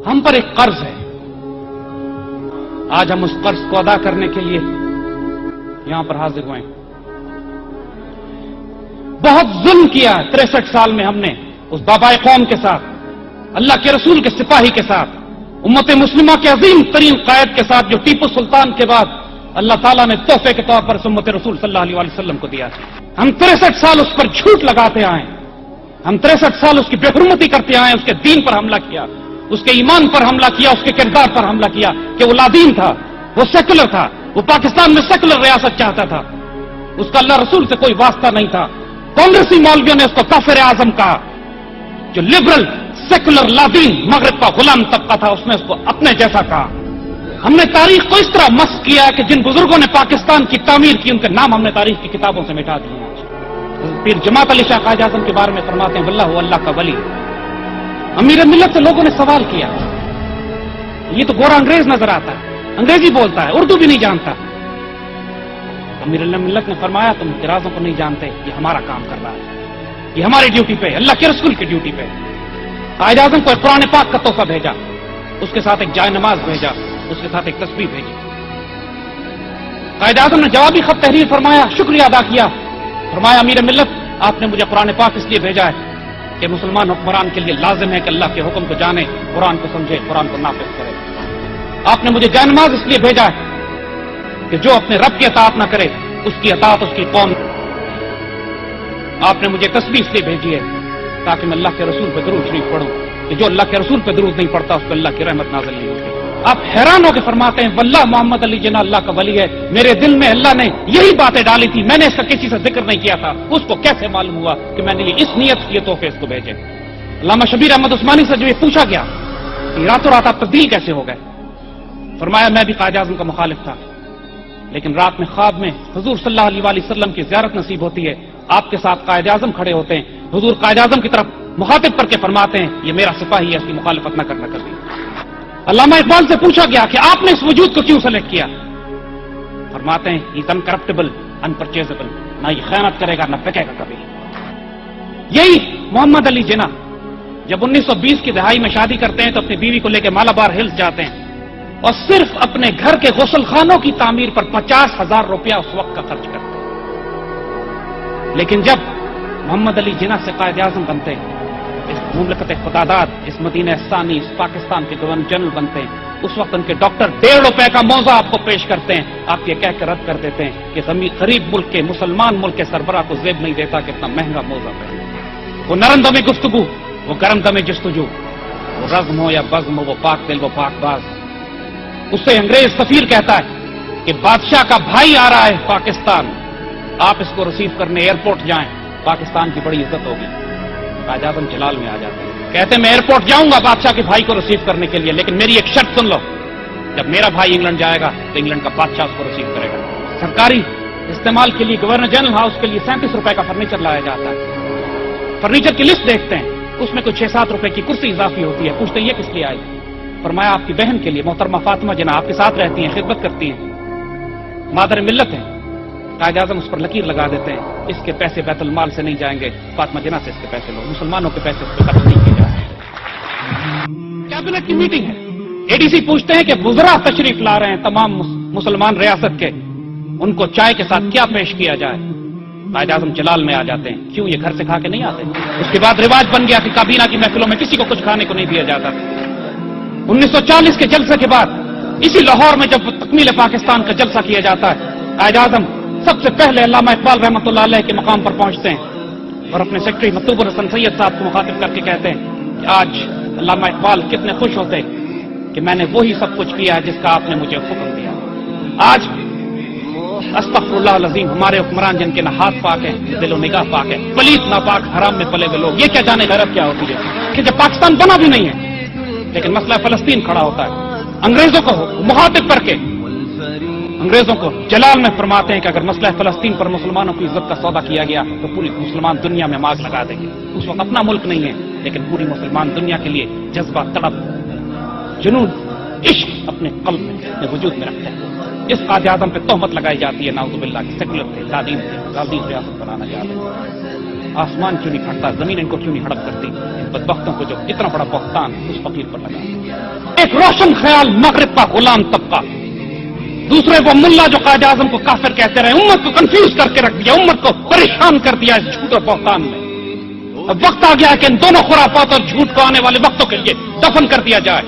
ہم پر ایک قرض ہے. آج ہم اس قرض کو ادا کرنے کے لیے یہاں پر حاضر ہوئے. بہت ظلم کیا 63 سال میں ہم نے اس بابائے قوم کے ساتھ, اللہ کے رسول کے سپاہی کے ساتھ, امت مسلمہ کے عظیم ترین قائد کے ساتھ, جو ٹیپو سلطان کے بعد اللہ تعالیٰ نے تحفے کے طور پر امت رسول صلی اللہ علیہ وسلم کو دیا. ہم 63 سال اس پر جھوٹ لگاتے آئے, ہم 63 سال اس کی بے حرمتی کرتے آئے, اس کے دین پر حملہ کیا, اس کے ایمان پر حملہ کیا, اس کے کردار پر حملہ کیا کہ وہ لادین تھا, وہ سیکولر تھا, وہ پاکستان میں سیکولر ریاست چاہتا تھا, اس کا اللہ رسول سے کوئی واسطہ نہیں تھا. کانگریسی مولویوں نے اس کو کافر اعظم کہا. جو لبرل سیکولر لادین مغرب کا غلام طبقہ تھا, اس نے اس کو اپنے جیسا کہا. ہم نے تاریخ کو اس طرح مسخ کیا کہ جن بزرگوں نے پاکستان کی تعمیر کی, ان کے نام ہم نے تاریخ کی کتابوں سے مٹا دیے. پھر جماعت علی شاہ قائد اعظم کے بارے میں فرماتے ہیں واللہ اللہ کا ولی. امیر ملت سے لوگوں نے سوال کیا, یہ تو گورا انگریز نظر آتا ہے, انگریزی بولتا ہے, اردو بھی نہیں جانتا. امیر ملت نے فرمایا تم اعتراضوں کو نہیں جانتے, یہ ہمارا کام کر رہا ہے, یہ ہماری ڈیوٹی پہ, اللہ کے رسول کی ڈیوٹی پہ. قائد اعظم کو ایک قرآن پاک کا تحفہ بھیجا, اس کے ساتھ ایک جائے نماز بھیجا, اس کے ساتھ ایک تسبیح بھیجی. قائد اعظم نے جوابی خط تحریر فرمایا, شکریہ ادا کیا, فرمایا امیر ملت آپ نے مجھے قرآن پاک اس لیے بھیجا ہے کہ مسلمان حکمران کے لیے لازم ہے کہ اللہ کے حکم کو جانے, قرآن کو سمجھے, قرآن کو نافذ کرے. آپ نے مجھے جائے نماز اس لیے بھیجا ہے کہ جو اپنے رب کی اطاعت نہ کرے اس کی اطاعت اس کی قوم. آپ نے مجھے تسبیح اس لیے بھیجی ہے تاکہ میں اللہ کے رسول پہ درود شریف پڑھوں کہ جو اللہ کے رسول پہ درود نہیں پڑھتا اس پہ اللہ کی رحمت نازل نہیں ہوتی. آپ حیران ہو کے فرماتے ہیں واللہ محمد علی جناح اللہ کا ولی ہے. میرے دل میں اللہ نے یہی باتیں ڈالی تھی, میں نے اس کا کسی سے ذکر نہیں کیا تھا. اس کو کیسے معلوم ہوا کہ میں نے یہ اس نیت سے یہ تحفے اس کو بھیجے. علامہ شبیر احمد عثمانی سے جو یہ پوچھا گیا کہ راتوں رات آپ تبدیل کیسے ہو گئے, فرمایا میں بھی قائد اعظم کا مخالف تھا, لیکن رات میں خواب میں حضور صلی اللہ علیہ وسلم کی زیارت نصیب ہوتی ہے, آپ کے ساتھ قائد اعظم کھڑے ہوتے ہیں, حضور قائد اعظم کی طرف مخاطب کر کے فرماتے ہیں یہ میرا سپاہی ہے, اس کی مخالفت نہ کرنا کبھی. علامہ اقبال سے پوچھا گیا کہ آپ نے اس وجود کو کیوں سلیکٹ کیا, فرماتے ہیں یہ انکرپٹیبل انپرچیزبل, نہ یہ خیانت کرے گا نہ بکے گا کبھی. یہی محمد علی جناح جب 1920 کی دہائی میں شادی کرتے ہیں تو اپنی بیوی کو لے کے مالابار ہلز جاتے ہیں اور صرف اپنے گھر کے غسل خانوں کی تعمیر پر 50,000 روپیہ اس وقت کا خرچ کرتے ہیں. لیکن جب محمد علی جناح سے قائد اعظم بنتے ہیں, اس مملکت خداداد, اس مدینہ ثانی, اس پاکستان کے گورنر جنرل بنتے ہیں, اس وقت ان کے ڈاکٹر 1.5 روپے کا موزہ آپ کو پیش کرتے ہیں. آپ یہ کہہ کر رد کر دیتے ہیں کہ غریب ملک کے, مسلمان ملک کے سربراہ کو زیب نہیں دیتا کہ اتنا مہنگا موزہ پہنے. وہ نرم دم گفتگو, وہ گرم دم جستجو, وہ رزم ہو یا بزم ہو, وہ پاک دل وہ پاک باز. اس سے انگریز سفیر کہتا ہے کہ بادشاہ کا بھائی آ رہا ہے پاکستان, آپ اس کو ریسیو کرنے ایئرپورٹ جائیں, پاکستان کی بڑی عزت ہوگی. قائد اعظم جلال میں آ جاتے ہیں, کہتے ہیں میں ایئرپورٹ جاؤں گا بادشاہ کے بھائی کو ریسیو کرنے کے لیے, لیکن میری ایک شرط سن لو, جب میرا بھائی انگلینڈ جائے گا تو انگلینڈ کا بادشاہ اس کو ریسیو کرے گا. سرکاری استعمال کے لیے گورنر جنرل ہاؤس کے لیے 37 روپے کا فرنیچر لایا جاتا ہے. فرنیچر کی لسٹ دیکھتے ہیں, اس میں کوئی 6-7 روپے کی کرسی اضافی ہوتی ہے. پوچھتے ہیں یہ کس لیے آئی, فرمایا آپ کی بہن کے لیے, محترمہ فاطمہ جناح آپ کے ساتھ رہتی ہیں, خدمت کرتی ہیں, مادر ملت ہیں. قائد اعظم اس پر لکیر لگا دیتے ہیں اس کے پیسے بیت المال سے نہیں جائیں گے, فاطمہ جناح سے اس کے پیسے لو, مسلمانوں کے پیسے اس پہ خرچ نہیں کیے جائیں گے. کیبنٹ کی میٹنگ ہے, اے ڈی سی پوچھتے ہیں کہ وزراء تشریف لا رہے ہیں تمام مسلمان ریاست کے, ان کو چائے کے ساتھ کیا پیش کیا جائے. قائد اعظم جلال میں آ جاتے ہیں, کیوں یہ گھر سے کھا کے نہیں آتے. اس کے بعد رواج بن گیا کہ کابینہ کی محفلوں میں کسی کو کچھ کھانے کو نہیں دیا جاتا. 1940 کے جلسے کے بعد اسی لاہور میں جب تکمیل پاکستان کا جلسہ کیا جاتا ہے, قائد اعظم سب سے پہلے علامہ اقبال رحمۃ اللہ علیہ کے مقام پر پہنچتے ہیں اور اپنے سیکرٹری مکتوب الحسن سید صاحب کو مخاطب کر کے کہتے ہیں کہ آج علامہ اقبال کتنے خوش ہوتے کہ میں نے وہی سب کچھ کیا ہے جس کا آپ نے مجھے حکم دیا. آج استغفر اللہ العظیم ہمارے حکمران جن کے نہ ہاتھ پاک ہیں, دل و نگاہ پاک ہے, پلیت ناپاک حرام میں پلے ہوئے لوگ, یہ کیا جانے غیرت کیا ہوتی ہے کہ جب پاکستان بنا بھی نہیں ہے لیکن مسئلہ فلسطین کھڑا ہوتا ہے. انگریزوں کو مخاطب کر کے انگریزوں کو جلال میں فرماتے ہیں کہ اگر مسئلہ فلسطین پر مسلمانوں کی عزت کا سودا کیا گیا تو پوری مسلمان دنیا میں آگ لگا دیں گے. اس وقت اپنا ملک نہیں ہے لیکن پوری مسلمان دنیا کے لیے جذبہ, تڑپ, جنون, عشق اپنے قلب میں, اپنے وجود میں رکھتے ہیں. اس قائد اعظم پہ تہمت لگائی جاتی ہے نعوذ باللہ کی سیکولر تھے, لادین تھے, غالدین ریاست بنانا چاہتے ہیں. آسمان کیوں نہیں پھٹتا, زمین ان کو کیوں نہیں ہڑپ کرتی, بدبختوں کو جو اتنا بڑا بہتان اس فقیر پر لگا. ایک روشن خیال مغرب کا غلام طبقہ، دوسرے وہ ملا جو قائد اعظم کو کافر کہتے رہے، امت کو کنفیوز کر کے رکھ دیا، امت کو پریشان کر دیا اس جھوٹ اور بہتان میں. اب وقت آ گیا ہے کہ ان دونوں خرافات اور جھوٹ کو آنے والے وقتوں کے لیے دفن کر دیا جائے.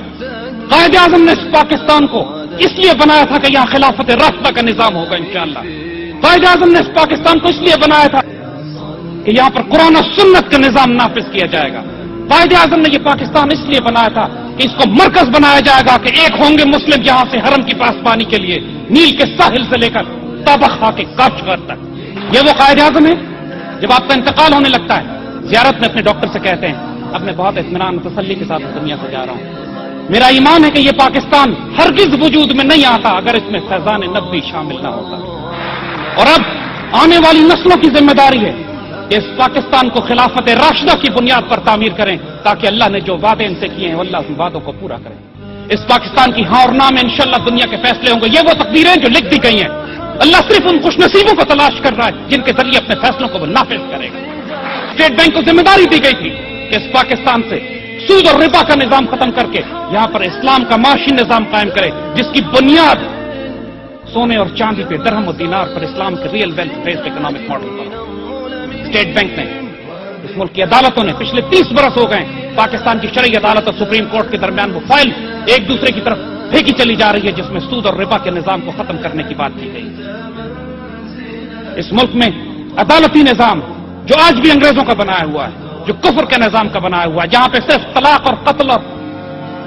قائد اعظم نے اس پاکستان کو اس لیے بنایا تھا کہ یہاں خلافت راشدہ کا نظام ہوگا انشاءاللہ. قائد اعظم نے اس پاکستان کو اس لیے بنایا تھا کہ یہاں پر قرآن و سنت کا نظام نافذ کیا جائے گا. قائد اعظم نے یہ پاکستان اس لیے بنایا تھا کہ اس کو مرکز بنایا جائے گا کہ ایک ہوں گے مسلم یہاں سے حرم کی پاسبانی کے لیے نیل کے ساحل سے لے کر تابخا کے کاشغر تک. یہ وہ قائد اعظم ہے. جب آپ کا انتقال ہونے لگتا ہے، زیارت میں اپنے ڈاکٹر سے کہتے ہیں اب میں بہت اطمینان و تسلی کے ساتھ دنیا سے جا رہا ہوں، میرا ایمان ہے کہ یہ پاکستان ہرگز وجود میں نہیں آتا اگر اس میں فیضان نبوی شامل نہ ہوتا. اور اب آنے والی نسلوں کی ذمہ داری ہے کہ اس پاکستان کو خلافت راشدہ کی بنیاد پر تعمیر کریں تاکہ اللہ نے جو وعدے ان سے کیے ہیں وہ اللہ ان وعدوں کو پورا کرے. اس پاکستان کی ہاں اور نہ میں انشاءاللہ دنیا کے فیصلے ہوں گے. یہ وہ تقدیریں جو لکھ دی گئی ہیں، اللہ صرف ان خوش نصیبوں کو تلاش کر رہا ہے جن کے ذریعے اپنے فیصلوں کو وہ نافذ کرے گا. اسٹیٹ بینک کو ذمہ داری دی گئی تھی کہ اس پاکستان سے سود اور ربا کا نظام ختم کر کے یہاں پر اسلام کا معاشی نظام قائم کرے جس کی بنیاد سونے اور چاندی پہ، درہم و دینار پر اسلام کے real wealth based economic model پر. اسٹیٹ بینک نے، اس ملک کی عدالتوں نے پچھلے 30 برس ہو گئے پاکستان کی شرعی عدالت اور سپریم کورٹ کے درمیان وہ فائل ایک دوسرے کی طرف پھینکی چلی جا رہی ہے جس میں سود اور ربا کے نظام کو ختم کرنے کی بات کی گئی. اس ملک میں عدالتی نظام جو آج بھی انگریزوں کا بنایا ہوا ہے، جو کفر کے نظام کا بنایا ہوا ہے، جہاں پہ صرف طلاق اور قتل اور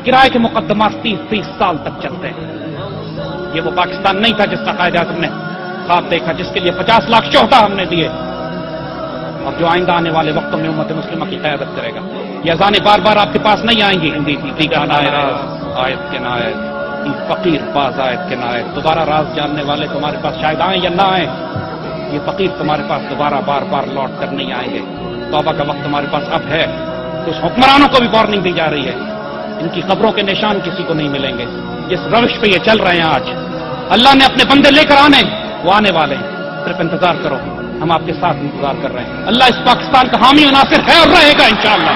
کرائے کے مقدمات 30 سال تک چلتے ہیں، یہ وہ پاکستان نہیں تھا جس کا قائد اعظم نے خواب دیکھا، جس کے لیے 50 لاکھ شہداء ہم نے دیے اور جو آئندہ آنے والے وقتوں میں امت مسلمہ کی قیادت کرے گا. یہ اذانیں بار بار آپ کے پاس نہیں آئیں گی ہندی کی دیگر راز آیت کے نائب فقیر باز آیت کے نائب. دوبارہ راز جاننے والے تمہارے پاس شاید آئیں یا نہ آئیں، یہ فقیر تمہارے پاس دوبارہ بار بار لوٹ کر نہیں آئیں گے. توبہ کا وقت تمہارے پاس اب ہے. کچھ حکمرانوں کو بھی وارننگ دی جا رہی ہے، ان کی قبروں کے نشان کسی کو نہیں ملیں گے. جس روش پہ یہ چل رہے ہیں آج، اللہ نے اپنے بندے لے کر آنے، وہ آنے والے ہیں. صرف انتظار کرو، ہم آپ کے ساتھ انتظار کر رہے ہیں. اللہ اس پاکستان کا حامی و ناصر ہے اور رہے گا انشاءاللہ.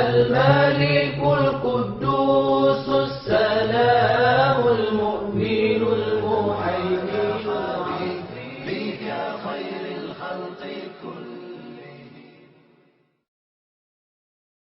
الملك القدوس السلام المؤمن المهيمن فيك خير الخلق كلهم.